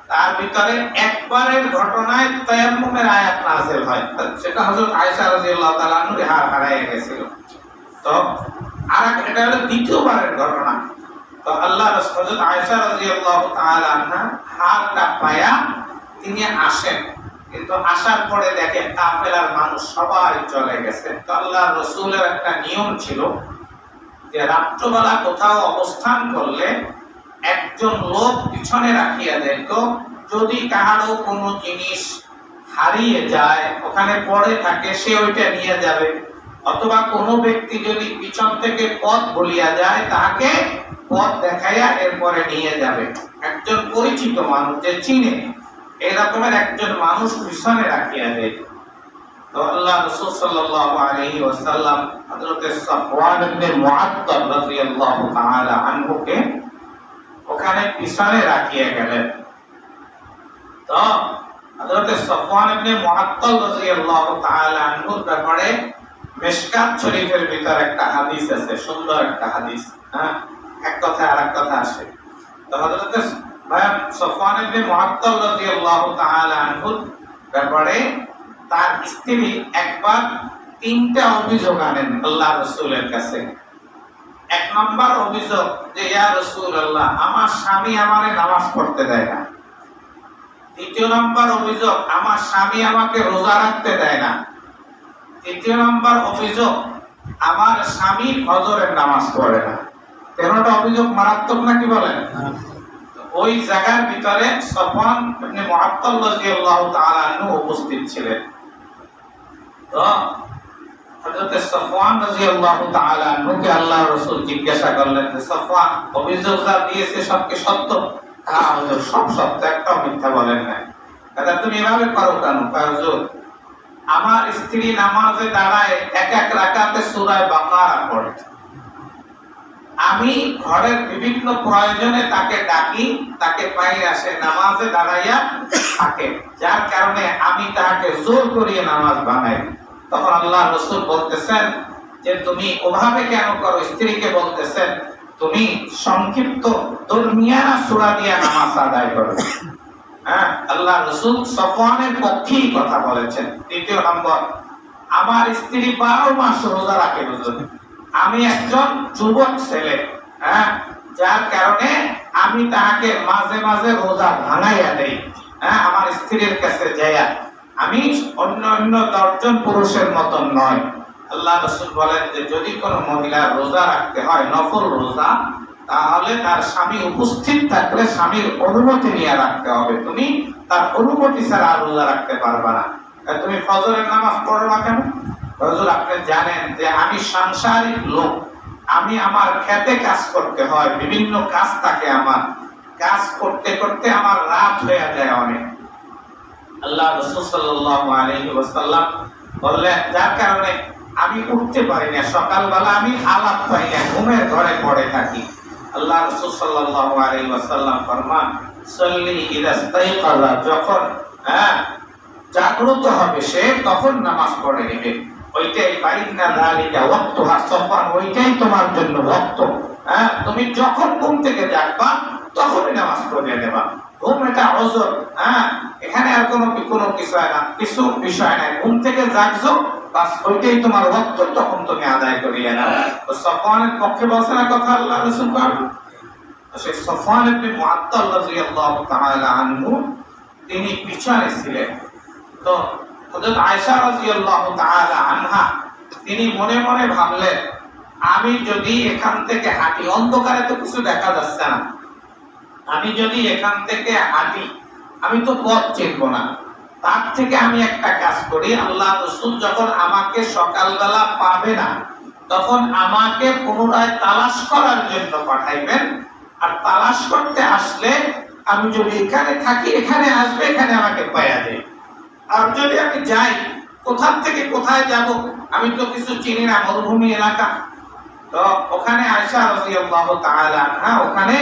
তার ভিতরে একবারের ঘটনায় তায়াম্মুমের আয়াত নাযিল হয়, সেটা হযরত আয়েশা রাদিয়াল্লাহু তাআলা আনহার হার হারাইয়া গেছিল। তো এটা হলো দ্বিতীয়বারের ঘটনা। তো আল্লাহ রাসূল হযরত আয়েশা রাদিয়াল্লাহু তাআলা আনহা হারটা পায়া তিনি আসেন, কিন্তু আসার পরে দেখেন কাফেলার মানুষ সবাই চলে গেছে। তো আল্লাহ রাসূলের একটা নিয়ম ছিল যে রাত্রবেলা কোথাও অবস্থান করলে একজন লোক পিছনে রাখিয়া দেয়। তো যদি কাহারও কোনো জিনিস হারিয়ে যায়, ওখানে পড়ে থাকে, সে ওইটা নিয়ে যাবে। অথবা কোনো ব্যক্তি যদি পিছন থেকে পথ বলিয়া যায়, তাকে পথ দেখাইয়া এরপরে নিয়ে যাবে। একজন পরিচিত মানুষ যে চিনে, এরকমের একজন মানুষ পিছনে রাখিয়া দেয়। তো আল্লাহ রাসূল সাল্লাল্লাহু আলাইহি ওয়াসাল্লাম হযরত সাফওয়ান ইবনে মুআত্তাল রাদিয়াল্লাহু তাআলা আনহুকে ওখানে পিছনে রাখিয়া গেলেন। তো হযরত সাফওয়ান ইবনে মুআত্তাল রাদিয়াল্লাহু তাআলা আনহুর ব্যাপারে মিশকাত শরীফের ভিতরে একটা হাদিস আছে, সুন্দর একটা হাদিস। হ্যাঁ, এক কথা আর এক কথা আসে। তো হযরত সাফওয়ান ইবনে মুআত্তাল রাদিয়াল্লাহু তাআলা আনহুর ব্যাপারে তার স্ত্রী একবার তিনটা অভিযোগ আনেন আল্লাহ রাসূলের কাছে। এক নম্বর অভিযোগ যে ইয়া রাসূলুল্লাহ, আমার স্বামী আমারে নামাজ পড়তে দেয় না। দ্বিতীয় নম্বর অভিযোগ, আমার স্বামী আমাকে রোজা রাখতে দেয় না। তৃতীয় নম্বর অভিযোগ, আমার স্বামী ফজরের নামাজ পড়ে না। 13টা অভিযোগ মারাত্মক নাকি বলেন? ওই জায়গার ভিতরে সাফওয়ান ইবনে মুআত্তাল রাদিয়াল্লাহু তাআলা আনহু উপস্থিত ছিলেন। তো হযরত সাফওয়ান রাদিয়াল্লাহু তাআলা আনহুকে আল্লাহর রাসূল জিজ্ঞাসা করলেন যে সাফওয়ান, অভিযোগ যা দিয়েছে সব কি সত্য? হ্যাঁ হুজুর, সব সত্য, একটাও মিথ্যা বলেন না। দাদা তুমি এভাবে করো কেন? হুজুর, আমার স্ত্রী নামাজে দাঁড়ায় এক এক রাকাতে সূরা বাকারা পড়ে। আমি ঘরের বিভিন্ন প্রয়োজনে তাকে ডাকি, তাকে পাই আসে, নামাজে দাঁড়াইয়া থাকে, যার কারণে আমি তাকে জোর করিয়ে নামাজ বানাই। তখন আল্লাহ রাসূল বলতেছেন যে তুমি ওভাবে কেন করো? স্ত্রীকে বলতেছেন তুমি সংক্ষিপ্ত দরমিয়ানা সূরা দিয়ে নামাজ আদায় করো। হ্যাঁ, আল্লাহ রাসূল সাফওয়ানের পক্ষেই কথা বলেছেন। দ্বিতীয় নম্বর, আমার স্ত্রী 12 মাস রোজা রাখে। আমি একজন যুবক ছেলে, হ্যাঁ, যার কারণে আমি তাকে মাঝে মাঝে রোজা ভাঙাইয়া দেই। হ্যাঁ, আমার স্ত্রীর কাছে যাইয়া, আমি অন্য অন্য 10 জন পুরুষের মতন নয়। আল্লাহ রাসূল বলেন যে যদি কোনো মহিলা রোজা রাখতে হয়, নফল রোজা, তাহলে তার স্বামী উপস্থিত থাকলে স্বামীর অনুমতি নিয়ে রাখতে হবে। তুমি তার অনুমতি ছাড়া রোজা রাখতে পারবে না। তুমি ফজরের নামাজ পড়ো না কেন? হুজুর, আপনি জানেন যে আমি সাংসারিক লোক, আমি আমার খেতে কাজ করতে হয়, বিভিন্ন কাজ থাকে, আমার কাজ করতে করতে আমার রাত হয়ে যায় অনেক। আল্লাহ রাসূল সাল্লাল্লাহু আলাইহি ওয়াসাল্লাম বললেন যার কারণে আমি উঠতে পারি না, সকালবেলা আমি আলাপ পাই না, ঘুমের ঘরে পড়ে থাকি। আল্লাহ রাসূল সাল্লাল্লাহু আলাইহি ওয়াসাল্লাম ফরমান সাল্লি ইযা ইস্তাইকাযা, যখন জাগ্রত হবে সে তখন নামাজ পড়ে নেবে। ওইটাই ফাইন্না যালিকা ওয়াক্তুহা, সাফওয়ান, ওইটাই তোমার জন্য ওয়াক্ত। তুমি যখন ঘুম থেকে জাগবা তখনই নামাজ পড়ে নেবা। ঘুম এটা ওযর, এখানে আর কোনো কিছু বিষয় নাই। ঘুম থেকে জাগছো, বাস ওইটাই তোমার ওয়াক্ত, তখন তুমি আদায় করিয়ে নাও। তো সাফওয়ানের পক্ষে বলছে না কথা আল্লাহ রাসূল করেন। সেই সাফওয়ান ইবনে মুআত্তাল রাদিয়াল্লাহু তাআলা আনহু তিনি পিছনে ছিলেন। তো হযরত আয়েশা রাদিয়াল্লাহু তাআলা আনহা তিনি মনে মনে ভাবলেন, আমি যদি এখান থেকে হাঁটি, অন্ধকারে তো কিছু দেখা যাচ্ছে না, আমি যদি এখান থেকে হাঁটি আমি তো পথ চিনব না, তার থেকে আমি একটা কাজ করি, আল্লাহ রাসূল যখন আমাকে সকালবেলা পাবে না তখন আমাকে পুনরায় তালাশ করার জন্য পাঠাইবেন, আর তালাশ করতে আসলে আমি যদি এখানে থাকি এখানে আসবে, এখানে আমাকে পাওয়া যায়। আর যদি আমি যাই, কোথা থেকে কোথায় যাব আমি তো কিছু চিনি না, মরুভূমি এলাকা। তো ওখানে আয়েশা রাদিয়াল্লাহু তাআলা আনহা ওখানে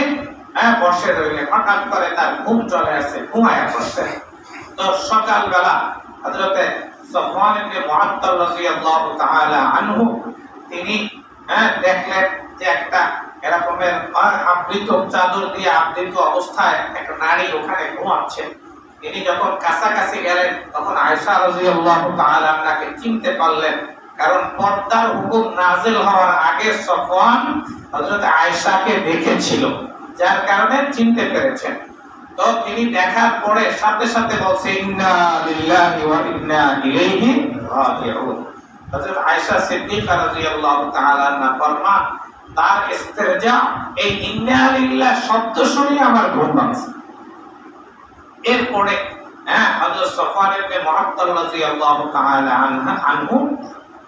বসে রইলেন। হঠাৎ করে তার ঘুম চলে আসে, ঘুমায়া পড়ছে। তো সকালবেলা হযরতে সাফওয়ান ইবনে মুআত্তাল রাদিয়াল্লাহু তাআলা আনহু তিনি দেখলেন যে একটা এরকমের আবৃত চাদর দিয়ে আবৃত অবস্থায় একটা নারী ওখানে ঘুমাচ্ছে। তিনি যখন কাছাকাছি গেলেন তখন আয়েশা রাদিয়াল্লাহু তাআলা আনহাকে চিনতে পারলেন, কারণ পর্দার হুকুম নাযিল হওয়ার আগে সাফওয়ান হযরত আয়েশাকে দেখেছিল, যার কারণে চিনতে পেরেছেন। তো তিনি দেখার পরে সাথে সাথে বলছে, ইন্না লিল্লাহি ওয়া ইন্না ইলাইহি রাজিউন। হযরত আয়েশা সিদ্দিকা রাদিয়াল্লাহু তাআলা আনহা ফরমান, তার ইস্তিরজা এই ইন্না লিল্লাহ শব্দ শুনে আমার ঘুম ভাঙছে। এরপরে হযরত সাফওয়ান ইবনে মুআত্তাল রাদিয়াল্লাহু তাআলা আনহু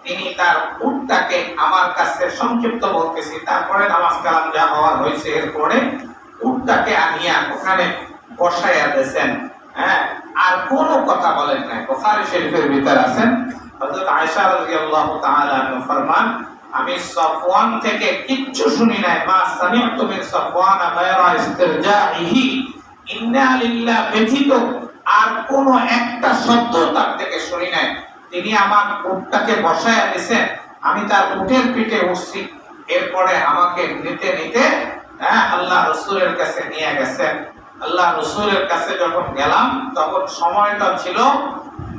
তিনি তার উটটাকে, আমার কাছে সংক্ষিপ্ত বলতেছি, তারপরে নামাজ কালাম যা হওয়ার হয়েছে, এরপরে উটটাকে আনিয়া ওখানে বসাইয়া দিয়েছেন। আর কোনো কথা বলেন নাই। বুখারী শরীফের ভিতর আছেন হযরত আয়েশা রাদিয়াল্লাহু তাআলা আনহা ফরমান, আমি সাফওয়ান থেকে কিচ্ছু শুনি নাই, মা সামি'তু মিন সাফওয়ান গায়রা ইস্তিরজাইহি, ইন্না লিল্লাহ ব্যতীত আর কোনো একটা শব্দ তার থেকে শুনি নাই। তিনি আমার উটটাকে বসায়া দিয়েছেন, আমি তার উটের পিঠে উঠছি, এরপরে আমাকে নিতে নিতে আল্লাহ রাসূলের কাছে নিয়ে গেছেন। আল্লাহ রাসূলের কাছে যখন গেলাম তখন সময়টা ছিল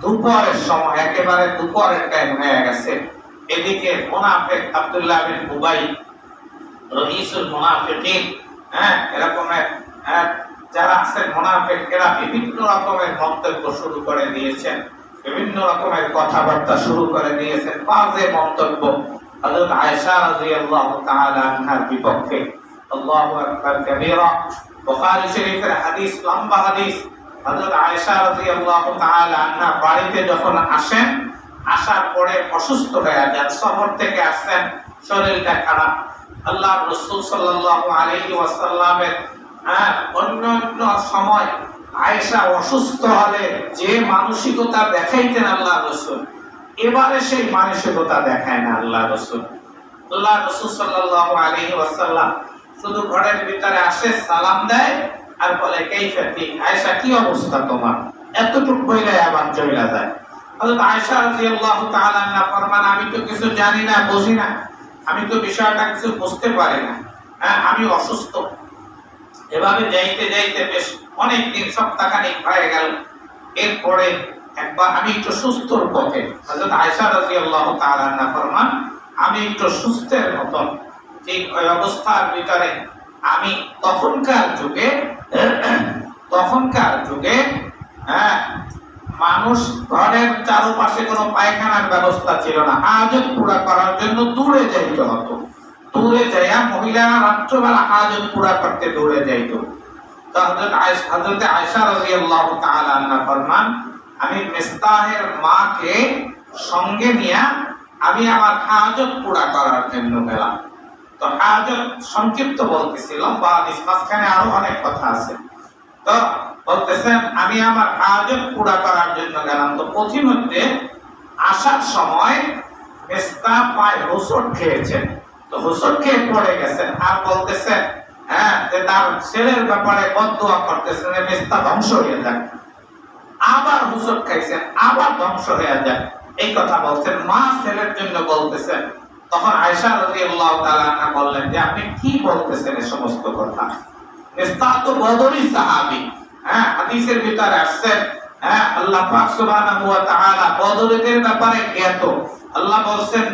দুপুরের সময়, একেবারে দুপুরের টাইম হয়ে গেছে। এদিকে মুনাফিক আব্দুল্লাহ বিন উবাই, রাইসুল মুনাফিকিন, এরকমের যারা আছেন মুনাফিক, এরা বিভিন্ন রকমের মন্তব্য শুরু করে দিয়েছেন, বিভিন্ন রকমের কথাবার্তা শুরু করে দিয়েছেন, বাজে মন্তব্য হযরত আয়েশা রাদিয়াল্লাহু তাআলা আনহার বিপক্ষে। আল্লাহু আকবার কাবীরা। বুখারী শরীফের হাদিস, লম্বা হাদিস। হযরত আয়েশা রাদিয়াল্লাহু তাআলা আনহা বাড়িতে যখন আসেন, আসার পরে অসুস্থ হয়ে যান, শহর থেকে আসেন, শরীরটা খারাপ। আল্লাহর রাসূল সাল্লাল্লাহু আলাইহি ওয়াসাল্লামের অন্যান্য সময় আয়েশা অসুস্থ হলে যে মানসিকতা দেখাইতেন আল্লাহর রাসূল, এবারে সেই মানসিকতা দেখায় না আল্লাহর রাসূল। আল্লাহর রাসূল সাল্লাল্লাহু আলাইহি ওয়াসাল্লাম শুধু ঘরের ভিতরে আসে, সালাম দেয় আর বলে, কাইফা ঠিক, আয়েশা কি অবস্থা তোমার, এতটুকু বইলে আবার চলে যায়। হযরত আয়েশা রাদিয়াল্লাহু তাআলা আনহা ফরমান, আমি তো কিছু জানি না, বুঝি না, আমি তো বিষয়টা কিছু বুঝতে পারি না, আমি অসুস্থ। এভাবে যাইতে যাইতে বেশ অনেক দিন, সপ্তাহখানেক হয়ে গেল। এরপরে একবার আমি একটু সুস্থর পথে, হযরত আয়েশা রাদিয়াল্লাহু তাআলা আনহা ফরমান, আমি একটু সুস্থের মতন, ঠিক ওই অবস্থার ভিতরে আমি তখনকার যুগে মানুষ ঘরের চারপাশে কোনো পায়খানার ব্যবস্থা ছিল না, হাজত পুরা করার জন্য দূরে যাইতে হতো। দূরে যাইয়া মহিলারা রাত্রবেলা হাজত পুরা করতে দূরে যাইতো। তো হযরত আয়েশা রাদিয়াল্লাহু তাআলা আনহা ফরমান, আমি মিস্তাহের মাকে সঙ্গে নিয়ে আমি আমার হাজত পুরা করার জন্য গেলাম। তো হাজত সংক্ষিপ্ত বলতেছিলাম, বা মাঝখানে আরো অনেক কথা আছে। তো বলতেছেন, আমি আমার হাজত পুরা করার জন্য গেলাম। তো পথিমধ্যে আসার সময় মিস্তা পায়ে হোঁচট খেয়েছেন, তো হোঁচট খেয়ে পড়ে গেছেন, আর বলতেছেন যে তার ছেলের ব্যাপারে বদদুয়া করতেছেন, মিস্তা ধ্বংস হয়ে যাক। আবার হোঁচট খাইছেন, আবার ধ্বংস হয়ে যাক, এই কথা বলছেন, মা ছেলের জন্য বলতেছেন। তখন আয়েশা রাদিয়াল্লাহু তাআলা আনহা বললেন যে, আপনি কি বলতেছেন এই সমস্ত কথা? মিস্তা তো বদরি সাহাবী, হাদিসের ভিতরে আসছে, আল্লাহ পাক সুবহানাহু ওয়া তাআলা বদরীদের ব্যাপারে জ্ঞাত। আল্লাহ বলেন,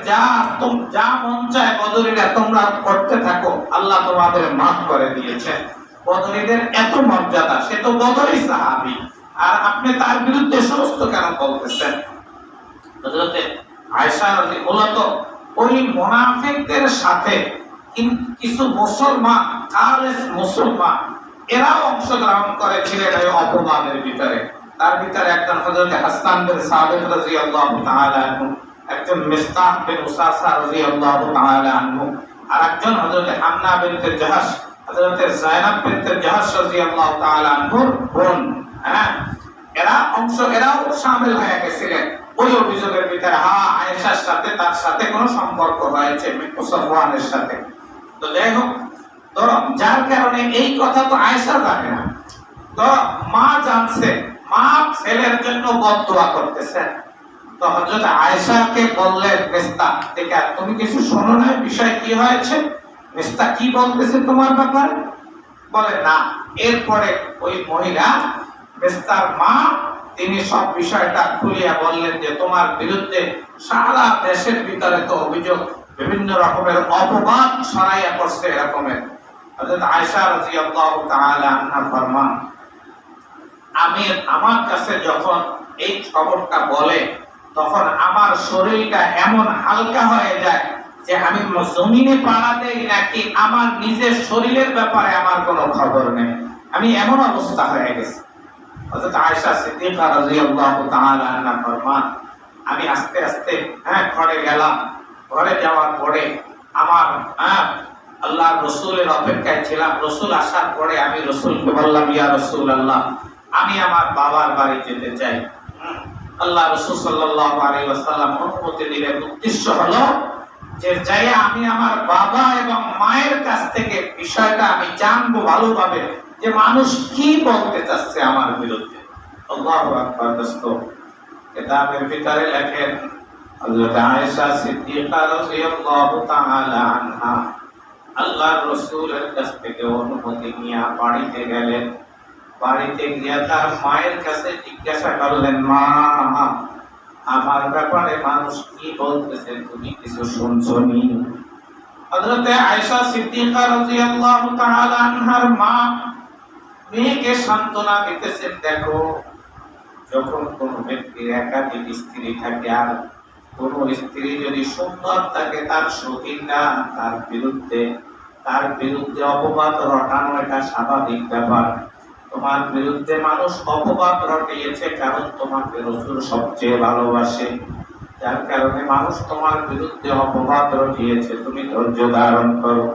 যা মন চায় বদরীরা তোমরা করতে থাকো, আল্লাহ তোমাদের মাফ করে দিয়েছেন। বদরীদের এত মর্যাদা, সে তো বদরি সাহাবী। আর আপনি তার বিরুদ্ধে সমস্ত কেন বলতেছেন? হযরতে আয়েশা মূলত ওই মুনাফিকদের সাথে কিছু মুসলমান, খালেস মুসলমান, এরাও অংশগ্রহণ করেছিলেন এই অপমানের ভিতরে। তার ভিতরে একজন হযরত হাসান বিন সাবিত রাদিয়াল্লাহু তাআলা আনহু, একজন মিসতাহ বিন উসাসা রাদিয়াল্লাহু তাআলা আনহু, আর একজন হযরত হামনা বিনতে জাহাশ, হযরত যায়েনাব বিনতে জাহাশ রাদিয়াল্লাহু তাআলা আনহুর বোন। এরাও শামিল হয়ে গেছিলেন ওই অভিযোগের ভিতরে। হ্যাঁ, আয়েশার সাথে তার সাথে কোনো সম্পর্ক রয়েছে সাফওয়ানের সাথে। তো যাই হোক, তো যার কারণে এই কথা তো আয়েশা জানে না, তো মা জানছে, মা ছেলের জন্য বদদোয়া করতেছে। তো হযরত আয়েশাকে বললেন, মিস্তা দেখে তুমি কিছু শোনো না, বিষয় কি হয়েছে, মিস্তা কি বলতেছে তোমার ব্যাপারে? বলে না। এরপরে ওই মহিলা মিস্তার মা তিনি সব বিষয়টা খুলিয়া বললেন যে তোমার বিরুদ্ধে সারা দেশের ভিতরে তো অভিযোগ, বিভিন্ন রকমের অপবাদ ছড়াইয়া পড়ছে এরকমের। হযরত আয়েশা রাদিয়াল্লাহু তাআলা আনহা ফরমান, আমি আমার কাছে যখন এই খবরটা বলে তখন আমার শরীরটা এমন হালকা হয়ে যায় যে আমি জমিনে পাড়া দেই নাকি আমার নিজের শরীরের ব্যাপারে আমার কোনো খবর নেই, আমি এমন অবস্থা হয়ে গেছে। হযরত আয়েশা সিদ্দিকা রাদিয়াল্লাহু তাআলা আনহা ফরমান, আমি আস্তে আস্তে ঘরে গেলাম। ঘরে যাওয়ার পরে আমার আল্লাহর রাসূলের অপেক্ষায় ছিলাম। রাসূল আসার পরে আমি রাসূলকে বললাম, ইয়া রাসূলুল্লাহ, আমি আমার বাবার বাড়ি যেতে চাই। আল্লাহ রাসূল সাল্লাল্লাহু আলাইহি ওয়াসাল্লাম অনুমতি দিলেন। উদ্দেশ্য হলো যে যাই আমি আমার বাবা এবং মায়ের কাছ থেকে বিষয়টা আমি জানবো ভালোভাবে যে মানুষ কি বলতে চাচ্ছে আমার বিরুদ্ধে। আল্লাহু আকবার। দোস্ত, কিতাবের ভিতরে লেখেন হযরত আয়েশা সিদ্দিকা রাদিয়াল্লাহু তাআলা আনহা আল্লাহর রাসূলের কাছ থেকে অনুমতি নিয়ে বাড়িতে গেলেন। বাড়িতে গিয়ে তার মায়ের কাছে জিজ্ঞাসা করলেন, মা, আমার ব্যাপারে মানুষ কি বলতেছে, তুমি কিছু শুনছনি? হযরত আয়েশা সিদ্দিকা রাদিয়াল্লাহু তাআলা আনহার মা মেয়েকে সান্ত্বনা দিতেছেন, দেখো, যখন কোন ব্যক্তির একাধিক স্ত্রী থাকে আর কোন স্ত্রী যদি সুন্দর থাকে, তার সতীরা তার বিরুদ্ধে অপবাদ রটানো এটা স্বাভাবিক ব্যাপার। তোমার বিরুদ্ধে মানুষ অপবাদ রটিয়েছে কারণ তোমাকে রাসূল সবচেয়ে ভালোবাসে, যার কারণে মানুষ তোমার বিরুদ্ধে অপবাদ রটিয়েছে, তুমি ধৈর্য ধারণ করো।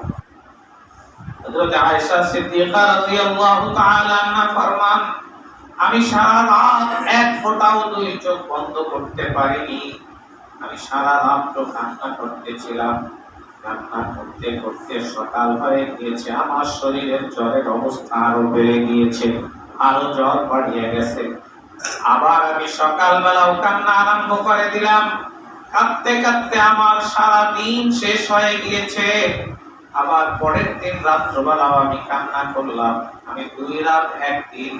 হযরত আয়েশা সিদ্দিকা রাদিয়াল্লাহু তাআলা আনহা ফরমান, আমি সারা রাত এক ফোঁটাও দুই চোখ বন্ধ করতে পারিনি। আমি সারা রাত কান্না করতেছিলাম। কান্না করতে করতে সকাল হয়ে গিয়েছে। আমার শরীরের জ্বরের অবস্থা আরো বেড়ে গিয়েছে, আরো জ্বর বাড়িয়ে গেছে। আবার আমি সকালবেলাও কান্না আরম্ভ করে দিলাম। কাঁদতে কাঁদতে আমার সারা দিন শেষ হয়ে গিয়েছে। আবার পরের দিন রাত্রবেলাও আমি কান্না করলাম। আমি 2 রাত 1 দিন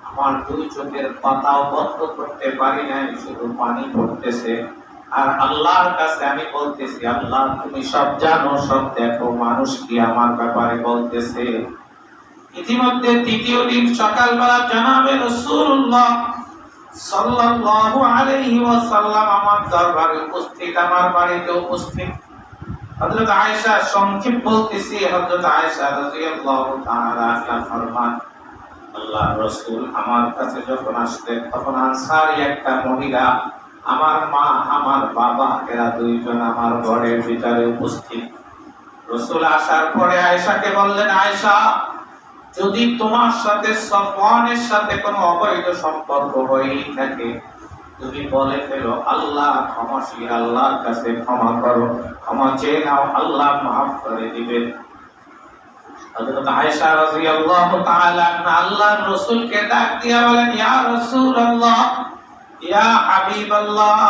আমার 2 চোখের পাতাও বন্ধ করতে পারি নাই, শুধু পানি পড়তেছে। আর আল্লাহর কাছে আমি বলতেছি, আল্লাহ তুমি সব জানো, সব দেখো, মানুষ কি আমার ব্যাপারে বলতেছে। ইতিমধ্যে 3য় দিন সকালবেলা জনাবে রাসূলুল্লাহ সাল্লাল্লাহু আলাইহি ওয়াসাল্লাম আমার দরবারে উপস্থিত, আমার বাড়িতে উপস্থিত। হযরত আয়েশা সংক্ষেপ বলতেছি, হযরত আয়েশা রাদিয়াল্লাহু তাআলা আনহা ফরমান, আল্লাহর রাসূল আমার কাছে যখন আসলেন তখন আনসারী একটা মহিলা, আমার মা, আমার বাবা, এরা 2 জন আমার ঘরের ভিতরে উপস্থিত। রাসূল আসার পরে আয়েশাকে বললেন, আয়েশা, যদি তোমার সাথে সাফওয়ানের সাথে কোনো অবৈধ সম্পর্ক হয়ে থাকে তুমি বলে ফেলো, আল্লাহ ক্ষমাশীল, আল্লাহর কাছে ক্ষমা করো, ক্ষমা চেয়ে নাও, আল্লাহ মাফ করে দিবেন। হযরত আয়েশা রাদিয়াল্লাহু তাআলা আনহা আল্লাহর রাসূলকে ডাক দিয়া বলেন, ইয়া রাসূলুল্লাহ, ইয়া হাবিবাল্লাহ,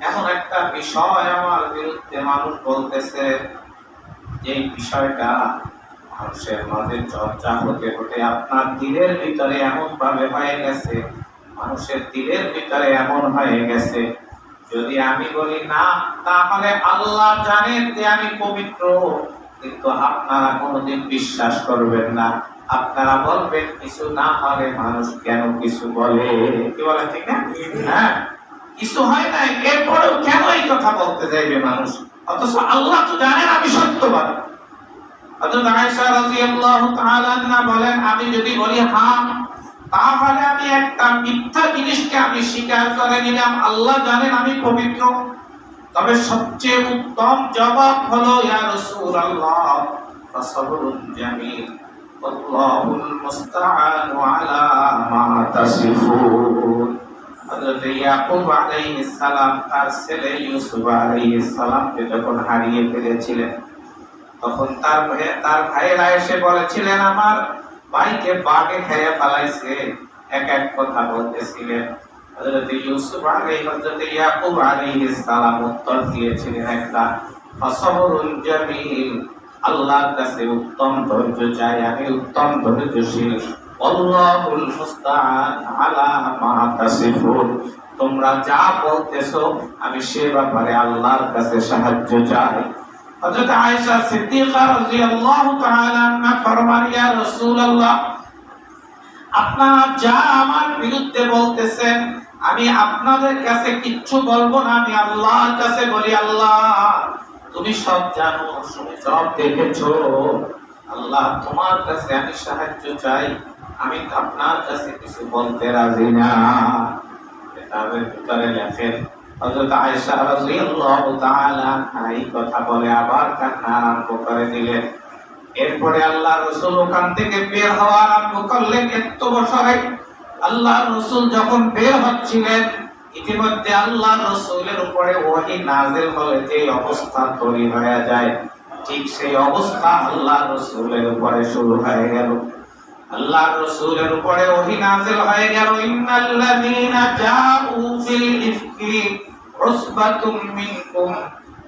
এমন একটা বিষয় আমার বিরুদ্ধে মানুষ বলতেছে, যে বিষয়টা মানুষের মাঝে চর্চা হতে হতে আপনার দিলের ভিতরে এমন ভাবে হয়ে গেছে, মানুষের দিলের ভিতরে এমন হয়ে গেছে, যদি আমি বলি না তাহলে আল্লাহ জানেন যে আমি পবিত্র, কিন্তু আপনারা কোনোদিন বিশ্বাস করবেন না। আপনারা বলবেন কিছু না হলে মানুষ কেন কিছু বলে, কি বলে ঠিক না? হ্যাঁ, কিছু হয় না এরপরেও কেন এই কথা বলতে যাইবে মানুষ, অথচ আল্লাহ তো জানেন আমি সত্যবাদী। হযরত আয়েশা রাদিয়াল্লাহু তাআলা আনহা বলেন, আমি যদি বলি হ্যাঁ, তাহলে আমি একটা মিথ্যা জিনিসকে আমি স্বীকার করে নিলাম, আল্লাহ জানেন আমি পবিত্র। তবে সবচেয়ে উত্তম জবাব হলো ইয়া রাসূলুল্লাহ ফাসবরুন জামিল আল্লাহুল মুস্তাআনু আলা মা তাসিফুন। হযরত ইয়াকুব আলাইহিস সালাম তার ছেলে ইউসুফ আলাইহিস সালামকে যখন হারিয়ে ফেলেছিলেন, তখন তার ভাইয়েরা এসে বলেছিলেন আমার ভাইকে বাঘে খেয়ে ফেলাইছে, এক এক কথা বলতেছিলেন। হযরত ইউসুফ হযরত ইয়াকুব আলাইহিস সালাম উত্তর দিয়েছিলেন একটা, ফাসবরুন জামিল, আল্লাহর কাছে উত্তম ধৈর্য চাই, আমি উত্তম ধৈর্যশীল। আল্লাহুল মুস্তাআন আলা মা তাসিফুন, তোমরা যা বলতেছো আমি সে ব্যাপারে আল্লাহর কাছে সাহায্য চাই। হযরত আয়েশা সিদ্দিকা রাদিয়াল্লাহু তাআলা আনহা ফরমান, ইয়া রাসূলুল্লাহ, আপনারা যা আমার বিরুদ্ধে বলতেছেন আমি আপনাদের কাছে কিচ্ছু বলবো না, আমি আল্লাহর কাছে বলি, আল্লাহ তুমি সব জানো, তুমি সব দেখেছো, আল্লাহ তোমার কাছে আমি সাহায্য চাই, আমি আপনার কাছে কিছু বলতে রাজি না। কিতাবের ভিতরে লেখেন হযরত আয়েশা রাদিয়াল্লাহু তাআলা আনহা এই কথা বলে আবার কান্না আরম্ভ করে দিলেন। এরপরে আল্লাহর রাসূল ওখান থেকে বের হওয়া আরম্ভ করলেন। এত বছরে আল্লাহর রাসূল যখন বের হচ্ছিলেন, ইতিমধ্যে আল্লাহর রাসূলের উপরে ওহী নাযিল হলে যে অবস্থা তৈরি হয়ে যায়, ঠিক সেই অবস্থা আল্লাহর রাসূলের উপরে শুরু হয়ে গেল। আল্লাহর রাসূলের উপরে ওহী নাযিল হয়ে গেল, ইন্নাল্লাযীনা জাউ ফিল ইফকি উসবাতুম মিনকুম।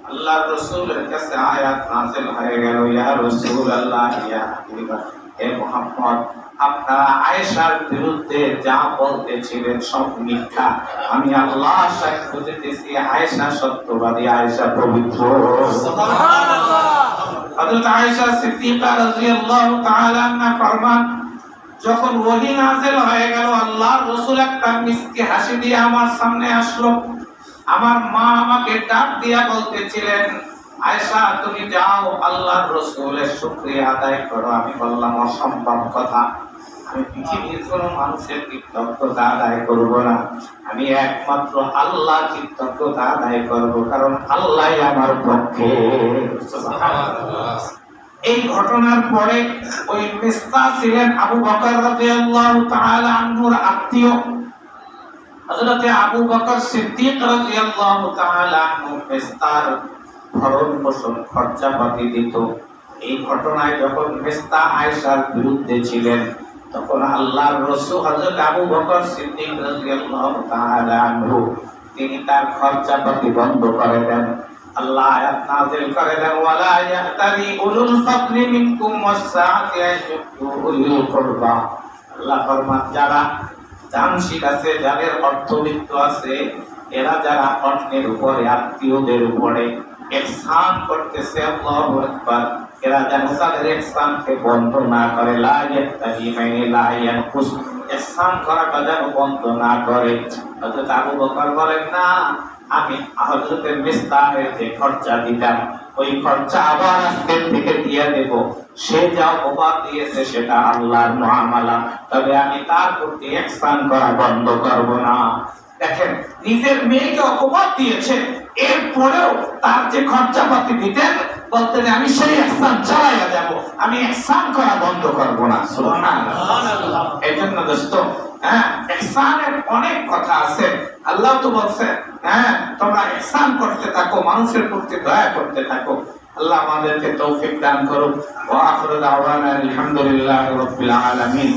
আল্লাহর রাসূলের কাছে আয়াত নাযিল হয়ে গেল, ইয়া রাসূলুল্লাহ, ইয়া হাবিবা, হে মুহাম্মদ, আপনারা আয়েশার বিরুদ্ধে যা বলতেছিলেন সব মিথ্যা, আমি আল্লাহ সাক্ষ্য দিতেছি আয়েশা সত্যবাদী, আয়েশা পবিত্র। সুবহানাল্লাহ। হযরত আয়েশা সিদ্দিকা রাদিয়াল্লাহু তাআলা আনহা ফরমান, যখন ওহী নাযিল হয়ে গেল, আল্লাহর রাসূল একটা মিষ্টি হাসি দিয়ে আমার সামনে আসলো। আমার মা আমাকে ডাক দিয়া বলতেছিলেন, আয়েশা তুমি যাও আল্লাহর রাসূলের শুকরিয়া আদায় করো। আমি বললাম, অসম্ভব কথা, আমি পৃথিবীর কোনো মানুষের কৃতজ্ঞতা আদায় করব না, আমি একমাত্র আল্লাহর কৃতজ্ঞতা আদায় করব, কারণ আল্লাহই আমার পক্ষে। সুবহানাল্লাহ। এই ঘটনার পরে ওই মিস্তা ছিলেন আবু বকর রাদিয়াল্লাহু তাআলা আনহুর আত্মীয়। হযরত আবু বকর সিদ্দিক রাদিয়াল্লাহু তাআলা আনহু মিস্তার ভরণ পোষণ খরচাপাতি দিত। এই ঘটনায় যখন মিস্তা আয়েশার বিরুদ্ধে ছিলেন, তখন আল্লাহর রাসূল হযরত আবু বকর সিদ্দিক রাদিয়াল্লাহু তাআলা আনহু তিনি তার খরচাপাতি বন্ধ করে দেন। আল্লাহ আয়াত নাযিল করে দেন, ওয়ালা ইয়াতালি উলুল ফাদলি মিনকুম ওয়াসআতি আইয়ুতু উলিল কুরবা। আল্লাহ ফরমান, যারা দানশীল আছে, যাদের অর্থবিত্ত আছে, এরা যারা অন্যের উপরে, আত্মীয়দের উপরে ইহসান করতেছে, আল্লাহু আকবার, এরা যেন তাদের ইহসানকে বন্ধ না করে, লা ইয়াতালি মানে লা ইয়ানকুস, ইহসান করাটা যেন বন্ধ না করে। হযরত আবু বকর বলেন, না, আমি হযরতের মিস্তারের যে খরচা দিতাম ওই খরচা আবার আজকের থেকে দিয়ে দেব। সে যা উপহার দিয়েছে সেটা আল্লাহর মুআমালা, তবে আমি তার প্রতি ইহসান করা বন্ধ করব না। দেখেন, নিজের মেয়েকে অপবাদ দিয়েছে, এরপরেও তার যে খরচাপাতি দিতেন বলতেন আমি সেই ইহসান চালাইয়া যাব, আমি ইহসান করা বন্ধ করব না। সুবহানাল্লাহ। এজন্য দোস্ত, ইহসানের অনেক কথা আছে। আল্লাহ তো বলছে, তোমরা ইহসান করতে থাকো, মানুষের প্রতি দয়া করতে থাকো। আল্লাহ আমাদেরকে তৌফিক দান করুক। ওয়া আখিরু দাওয়ানা আলহামদুলিল্লাহি রাব্বিল আলামিন।